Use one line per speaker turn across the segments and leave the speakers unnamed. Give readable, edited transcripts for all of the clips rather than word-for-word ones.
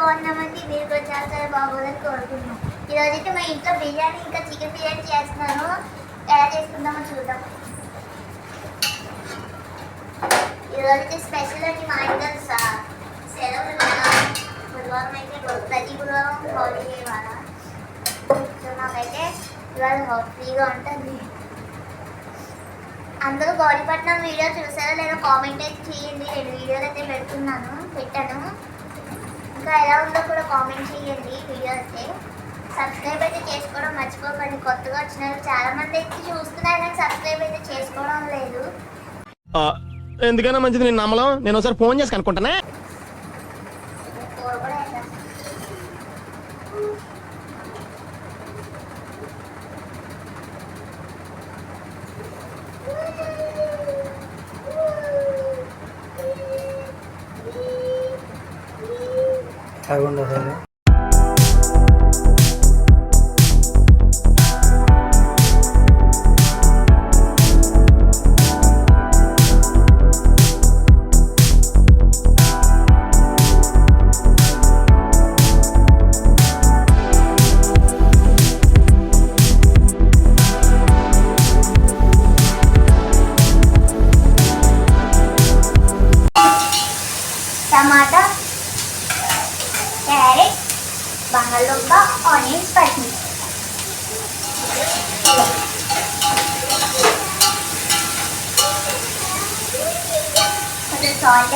బాగున్నామండి. మీరు కూడా చాలా చాలా బాగోదని కోరుకుంటున్నాం. ఈరోజు అయితే మా ఇంట్లో బిర్యానీ ఇంకా చికెన్ బిర్యానీ చేస్తున్నాను. ఎలా చేసుకుందామో చూద్దాం. ఈరోజు అయితే స్పెషల్ అండి. మా ఇంట్లో సెలవులు కదా, బుధవారం అయితే ప్రతి బుధవారం హాలిడే ఇవాళ. సో నాకైతే ఇవాళ ఫ్రీగా ఉంటుంది. అందరూ గౌరీపట్నం వీడియో చూసారో లేదో కామెంట్ అయితే చేయండి. 2 వీడియోలు అయితే పెట్టాను. ఇంకా ఎలా ఉందో కూడా కామెంట్ చేయండి. వీడియో అయితే సబ్స్క్రైబ్ అయితే చేసుకోవడం మర్చిపోకండి. కొత్తగా వచ్చిన చాలా మంది అయితే చూస్తున్నారు కానీ సబ్స్క్రైబ్ అయితే చేసుకోవడం లేదు.
ఎందుకైనా మంచిది నేను నమ్మలం. నేను ఒకసారి ఫోన్ చేసి కనుక్కుంటానే.
టమాటా, క్యారెట్, బంగాళదుంప, ఆనియన్స్, పచ్చిమిర్చి. కొంచెం సాల్ట్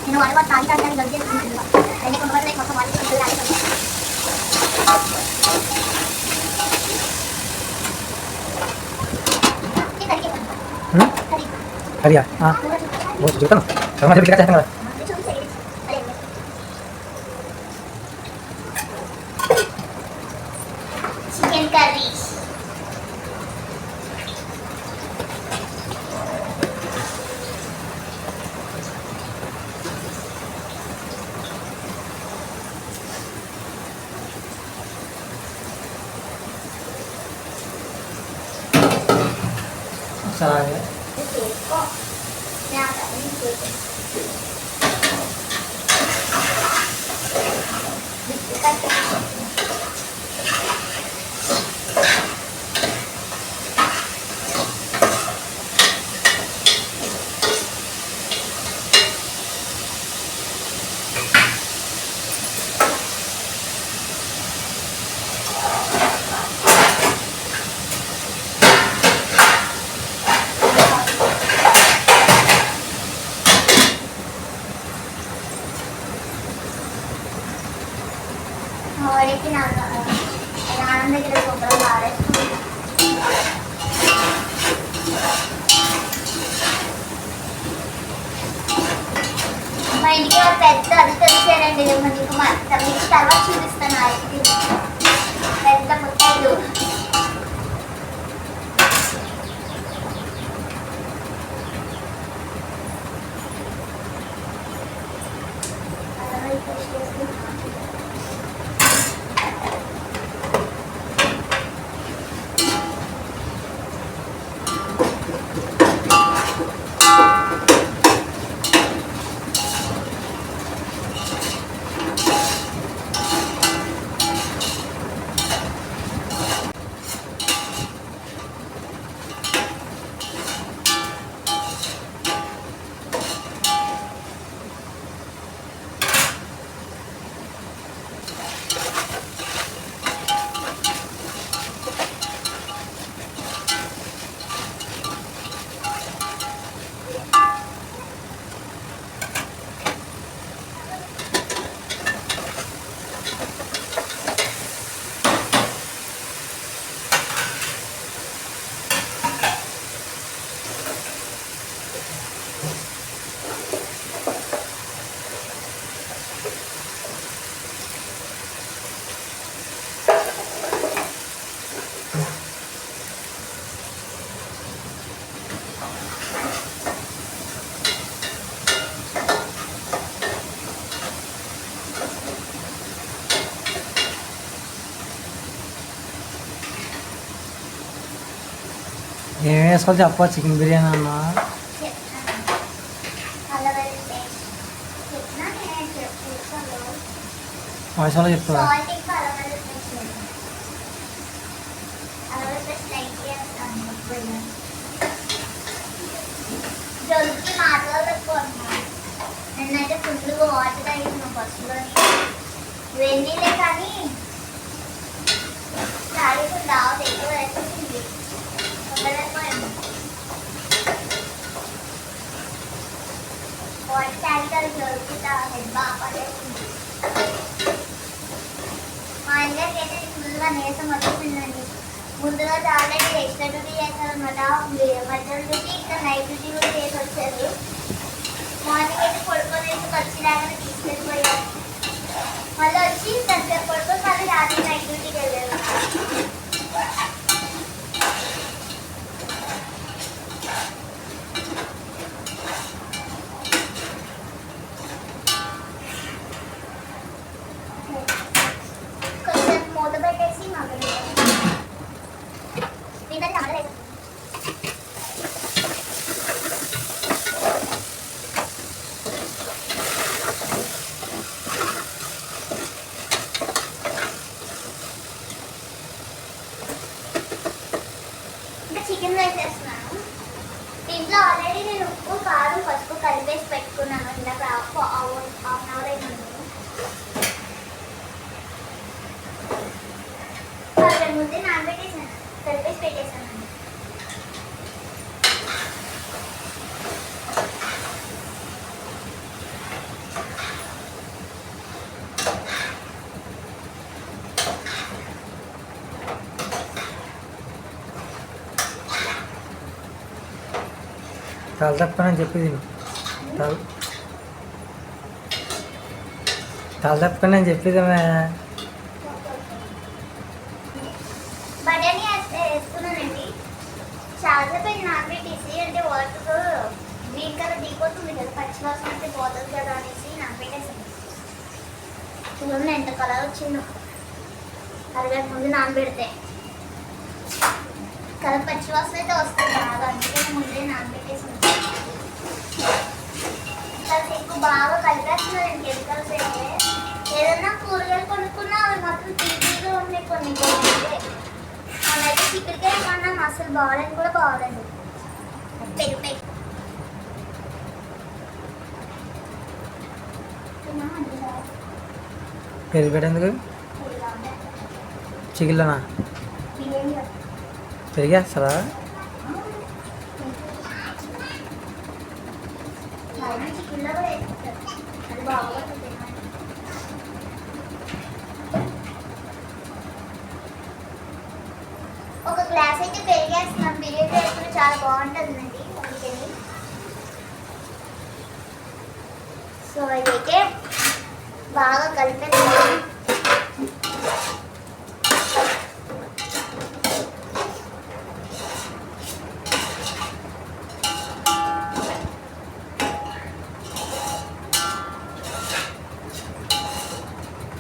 నేను వాళ్ళు తాగి దొరికేసుకుంటున్నా. మొత్తం వాళ్ళు
Kali ya? Oh, sejuta loh. Sama ada pikir nggak?
Chicken curry.
Salah ya.
వాడికి నాన్న దగ్గర శుభ్రం ఆడేస్తుంది. మా ఇంటికి పెద్ద అది తెలిసారండి. మీకు తర్వాత చూపిస్తాను. అది పెద్ద ముత్తైదు.
ఏం వేసుకోవాలి చెప్పా చికెన్ బిర్యానీ అన్న
చెప్తాను. అల్లవెల్లి పేస్ట్ చెప్పినా నేను చెప్తాను.
వయసులో చెప్తావా
సాల్ట్ ఇంకా అల్లవెల్లి పేస్ట్ వేస్తాను. అల్లవెల్లి పేస్ట్ లైట్ వేస్తాను. జలుబుకి మాట్లాడలేదు అన్నాను. నిన్నైతే ఫుల్గా వాటర్ తాగిన బస్సులోని వెళ్ళిలే కానీ తాగకుండా ఎక్కువ వేసేసింది. ఉండలేకపోయాను. వాటర్ తాగి అది జలుబుతా హెడ్ బాగా పడేసింది. మా ఇంటికి అయితే ఫుల్గా నీరసం వచ్చేసిందండి. ముందుగా ఆల్రెడీ ఎక్స్ట్రా డ్యూటీ చేశారనమాట. మధ్యాహ్నం డ్యూటీ ఇంకా నైట్ డ్యూటీ కూడా చేసి వచ్చారు. మార్నింగ్ అయితే పడుకొని వచ్చిరాగానే తీసుకెళ్ళిపోయారు. మళ్ళీ వచ్చి దగ్గర పడుకొని మళ్ళీ రాత్రి నైట్ డ్యూటీకి వెళ్ళారు. కొంచెం మూత పెట్టేసి మగ్గని ఇంకా నమ్మలేదు. ఇంకా చికెన్ వేసేస్తున్నాను. దీంట్లో ఆల్రెడీ నేను ఉప్పు కారం పసుపు కలిపేసి పెట్టుకున్నాను. ఇందాక హాఫ్ అన్ అవర్ అయినందుకు ముందే నానబెట్టేసాను, కలిపేసి పెట్టేసాను.
తల తప్పనని చెప్పేది తల తప్పని చెప్పేదమ్మా
బఠానీ వేసుకున్నానండి. చాలాసేపు నానబెట్టేసి అంటే వాటర్ గ్రీన్ కలర్ దిగిపోతుంది కదా, పచ్చివాసన అయితే పోతుంది కదా అనేసి నానబెట్టేసాను. చూడండి ఎంత కలర్ వచ్చిందో అరగంట ముందు నానబెడితే. కలర్ పచ్చివాసన అయితే వస్తుంది బాగా, అందుకే ముందే నానబెట్టేసాను. ఎక్కువ బాగా కలిపేస్తున్నాను కెమికల్స్ అయితే. ఏదన్నా కూరగాయలు కొనుక్కున్నా అవి మాత్రం తీపిగా ఉన్నాయి కొన్ని అయితే. మనైతే చికెన్కాయ కొన్నాం, అసలు బాగాలేదు కూడా బాగాలేదు. పెరుగు పెరుగు
పెరుగు పెట్టేందుకు చికెన్లోనా పెరిగేస్తారా?
చికెన్లో కూడా వేస్తారు, అది బాగుంటుంది. ఒక గ్లాస్ అయితే పెరిగేస్తున్నాం. బిర్యానీ వేసుకుని చాలా బాగుంటుందండి అందుకని. సో ఇదైతే బాగా కలిపేస్తాను.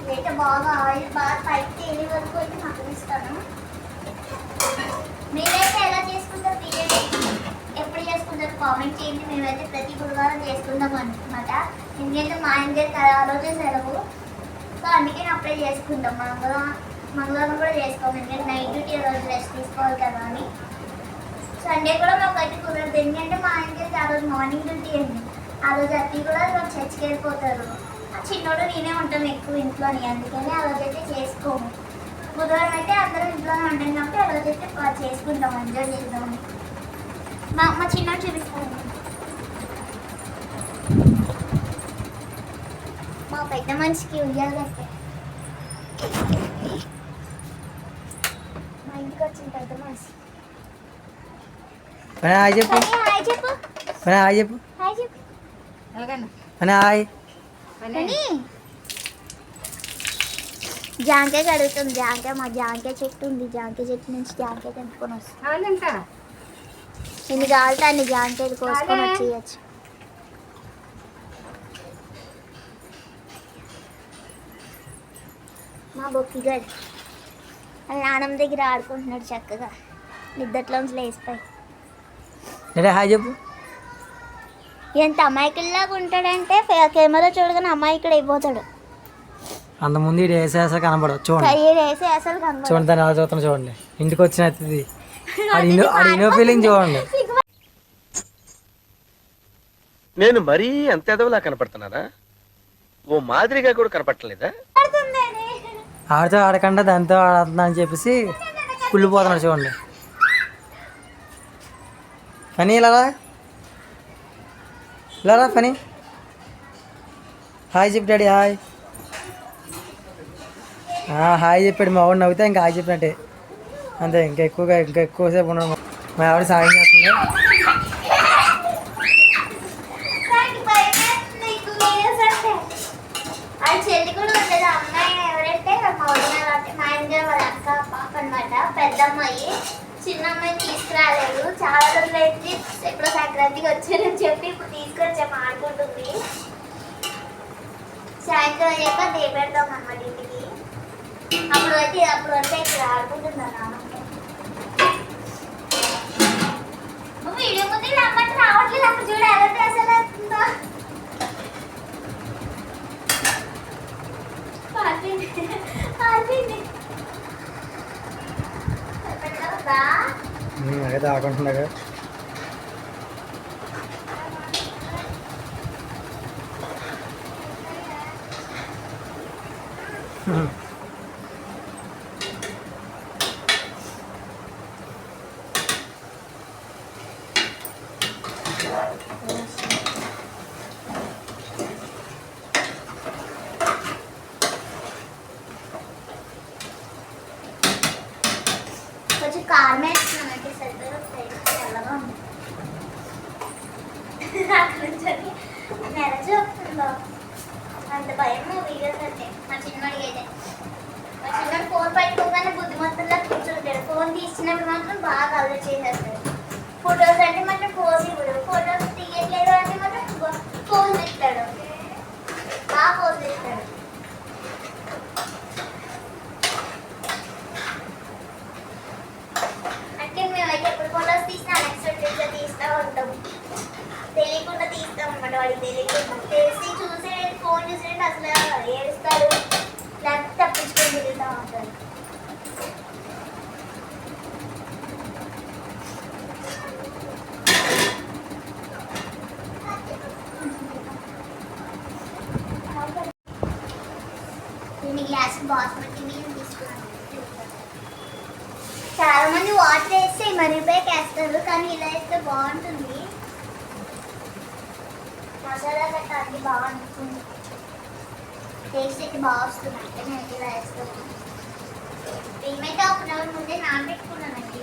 ఇదైతే బాగా ఆయిల్ బాగా పైకి తేలి వరకు అయితే మగ్గనిస్తాను. మీరైతే ఎలా చేసుకుంటారు బిర్యానీ, ఎప్పుడు చేసుకుంటారు కామెంట్ చేయండి. మేమైతే ప్రతి గురువారం చేసుకుంటాం అనమాట. ఎందుకంటే మా ఇంటికి ఆ రోజే సెలవు, సో అందుకే అప్పుడే చేసుకుంటాం. మంగళవారం కూడా చేసుకోము, ఎందుకంటే నైట్ డ్యూటీ రోజు రెస్ట్ తీసుకోవాలి కదా అని. సండే కూడా మాకు అయితే కుదరదు, ఎందుకంటే మా ఇంటికి ఆ రోజు మార్నింగ్ డ్యూటీ అండి. ఆ రోజు అత్తి కూడా చర్చికి వెళ్ళిపోతారు. ఆ చిన్నోడు నేనే ఉంటాం ఎక్కువ ఇంట్లోని, అందుకని ఆ రోజు అయితే చేసుకోము. బుధవారం అయితే అందరం ఇంట్లోనే ఉంటాం కాబట్టి ఆ రోజు అయితే చేసుకుంటాం, ఎంజాయ్ చేద్దామని. మా చిన్నోడు చూపిస్తాను. మా పెద్ద మనిషికి ఉయ్యాలు వస్తాయి. మా ఇంటికి వచ్చిన పెద్ద మనిషి.
హాయ్ చెప్పు,
హాయ్ చెప్పు,
హాయ్ చెప్పు,
హాయ్ చెప్పు.
హాయ్.
జాంకాయ కడుగుతుంది. జాంకాయ మా జాంకాయ చెట్టు ఉంది, జాంకాయ చెట్టు నుంచి జాంకాయ తెంపుకొని వస్తాం. ఎన్ని కావాలితే అన్ని జాంకాయలు కోసుకొని వచ్చేయచ్చు. మా బొక్కిగాడు వాళ్ళ నాన్నమ్మ దగ్గర ఆడుకుంటున్నాడు చక్కగా, నిద్దట్లోంచి లేసిపోయి.
నేనే హాయ్ చెప్పు.
ఎంత అమాయకుల్లాగా ఉంటాడంటే కెమెరా చూడగానే అమాయకుడు అయిపోతాడు.
అంత ముందు ఇది వేసేసా కనపడదు చూడండి.
వేసి అసలు కనబడదు.
చూడండి దాన్ని ఎలా చూస్తాను చూడండి. ఇంటికి వచ్చిన అతిథి ఆడి ఇన్నో ఫీలింగ్ చూడండి.
నేను మరీ అంత ఎదవలా కనపడుతున్నారా? ఓ మాదిరిగా కూడా కనపడలేదా?
ఆడితో ఆడకుండా దాంతో ఆడుతున్నా అని చెప్పేసి కుళ్ళిపోతున్నాడు చూడండి. ఫనీ ఇలా ఫనీ హాయ్ చెప్పు డాడీ హాయ్. హాయ్ చెప్పాడు మా వాడు. నవ్వుతే ఇంకా హాయ్ చెప్పినట్టే అంతే. ఇంకా ఎక్కువసేపు ఉన్నాడు. మా ఆవిడ సాయం చేస్తుంది.
అది చెల్లి కూడా ఉండదు. అమ్మాయి ఎవరంటే మా వదిన కాబట్టి మా ఇంట్లో వాళ్ళ అక్క పాప అనమాట. పెద్ద అమ్మాయి చిన్న అమ్మాయిని తీసుకురాలేదు. చాలా రోజులు అయితే ఎప్పుడో సంక్రాంతికి వచ్చారని చెప్పి ఇప్పుడు తీసుకొచ్చాము. ఆడుకుంటుంది. సాయంత్రం అయ్యాక దేపెడతాం అన్నమాట ఇంటికి. అప్పుడు వరకు ఇక్కడ ఆడుకుంటున్నాను. వీడియో ముందు రమ్మంటే రావట్లేదు. అప్పుడు చూడ ఎవరి అసలు అవుతుందో.
అదే ఆడుకుంటున్నాగా.
కొంచెం కారం వేస్తున్నానంటే సరిగ్గా చల్లగా ఉంది. అక్కడ నుంచి నెల చూపుతుందో అంత భయం వీడియోస్ అంటే. మా చిన్నవాడికి అయితే మా చిన్నవాడు ఫోన్ పట్టుకోగానే బుద్ధిమంతుల్లా కూర్చుంటాడు. ఫోన్ తీసినప్పుడు మాత్రం బాగా అలర్ట్ చేసేస్తాడు. ఫొటోస్ అంటే మాత్రం పోజ్ ఇవ్వడు. ఫొటోస్ తీయట్లేదు అంటే మాత్రం పోజ్ ఇస్తాడు. బాగా పోజ్ ఇస్తాడు. అంటే మేమైతే ఎప్పుడు ఫొటోస్ తీసినా అన్ఎక్స్పెక్టెడ్గా తీస్తూ ఉంటాం. తెలియకుండా తీస్తాం అన్నమాట. వాడికి తెలియకుండా తెలిసి చూసే ఫోన్ చూసేటట్టు అసలు ఏడుస్తాడు. లేకపోతే తప్పించుకొని తిరుగుతూ ఉంటాడు. నేను గ్లాస్ బాస్మతి బియ్యం తీసుకున్నాను. చాలా మంది వాటర్ వేస్తే మరిగిపోయాక వేస్తారు. కానీ ఇలా వేస్తే బాగుంటుంది. మసాలా గట్ట అన్ని బాగా అనిపిస్తుంది. టేస్ట్ అయితే బాగా వస్తుంది. అంటే నేను ఇలా వేస్తాను. బియ్యమైతే 1 అవర్ ముందే నానబెట్టుకున్నానండి.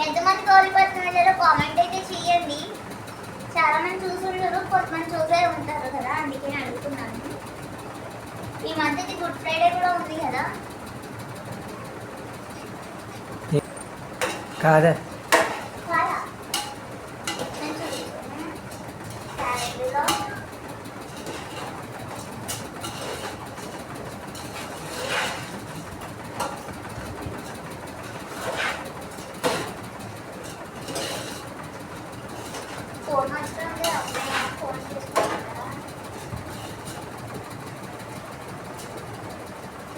ఎంతమంది కోల్పోతున్నారో కామెంట్ అయితే చేయండి. చాలా మంది చూసుంటారు, కొంతమంది చూసే ఉంటారు కదా, అందుకే నేను అడుగుతున్నాను. ఈ మధ్యకి గుడ్ ఫ్రైడే కూడా ఉంది కదా.
కాదా
కాదా? నేను చూసుకున్నాను. క్యారెట్లో ఫోన్ వస్తుంది. అప్పుడే ఫోన్ చేసుకుంటాను కదా.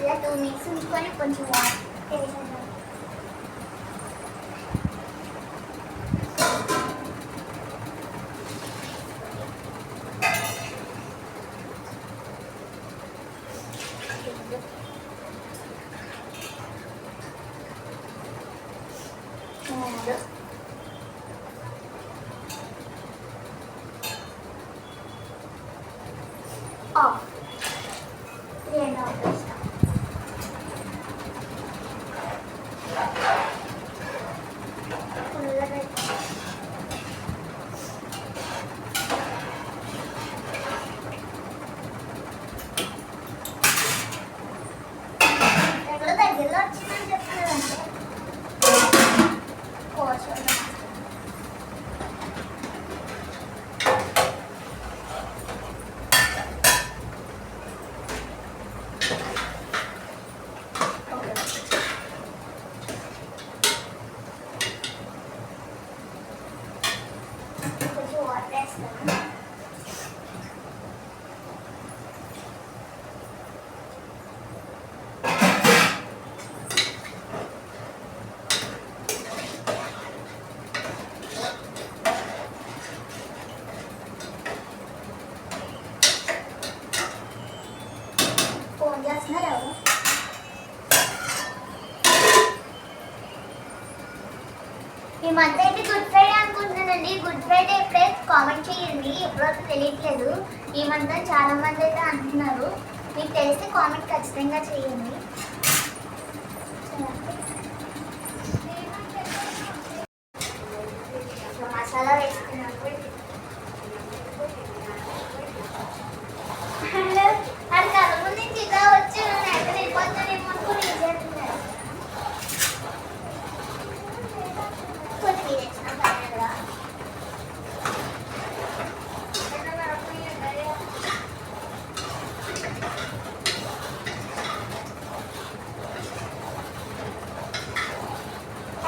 ఇలా 2 మినిట్స్ ఉంచుకొని కొంచెం వాటర్ వేసేద్దాం. ఆఫ్ 3 ఆఫ్ చేస్తాం. ఫుల్గా పెట్టాం. ఎక్కడో దగ్గరలో వచ్చిందని చెప్తున్నారంటే ఈ మంత్ అయితే గుడ్ ఫ్రైడే అనుకుంటున్నానండి. గుడ్ ఫ్రైడే ఎప్పుడే కామెంట్ చేయండి. ఎప్పుడైతే తెలియట్లేదు. ఈ మంత్ అని చాలా మంది అయితే అంటున్నారు. మీకు తెలిస్తే కామెంట్ ఖచ్చితంగా చేయండి. మసాలా వేసుకున్నాను. అది కళ్ళ ముందు నుంచి ఇలా వచ్చి ఎక్కడ వెళ్ళిపోతానేమో అనుకుని చేస్తున్నారు. కొద్దిగా తెచ్చిన ఫైనల్గా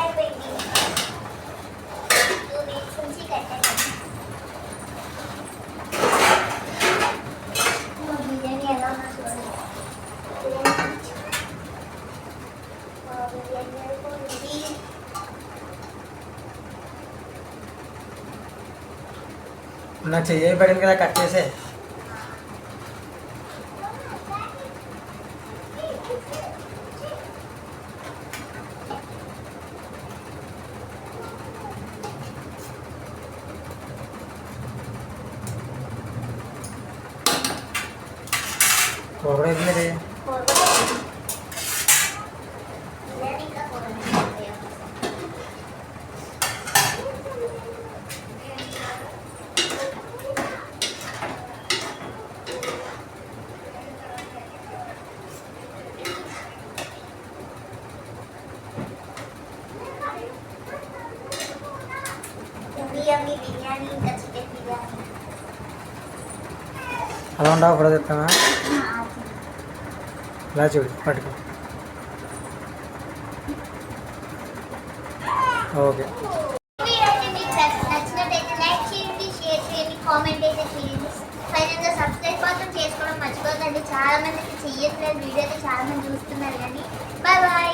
అయిపోయింది. 2 weeks నుంచి కట్టాను. బిర్యానీ ఎలా ఉన్నా చూడండి. బిర్యానీ అయిపోయింది.
నా చెయ్యి పడింది కదా, కట్ చేసే. ఒకడే
బిర్యానీ ఇంకా కూరగాయలు. యమ్మీ బిర్యానీ ఇంకా చికెన్ బిర్యానీ.
అలా ఉండవు ఇప్పుడు చెప్తామా? ఇలా చూడు, పట్టుకో. ఓకే.
నచ్చినట్టయితే లైక్ చేయండి, షేర్ చేయండి, కామెంట్ అయితే చేయండి. ఫైనల్గా సబ్స్క్రైబ్ మాత్రం చేసుకోవడం మర్చిపోకండి. చాలా మందికి చెయ్యట్లేదు వీడియో అయితే చాలా మంది చూస్తున్నారు కానీ. Bye bye.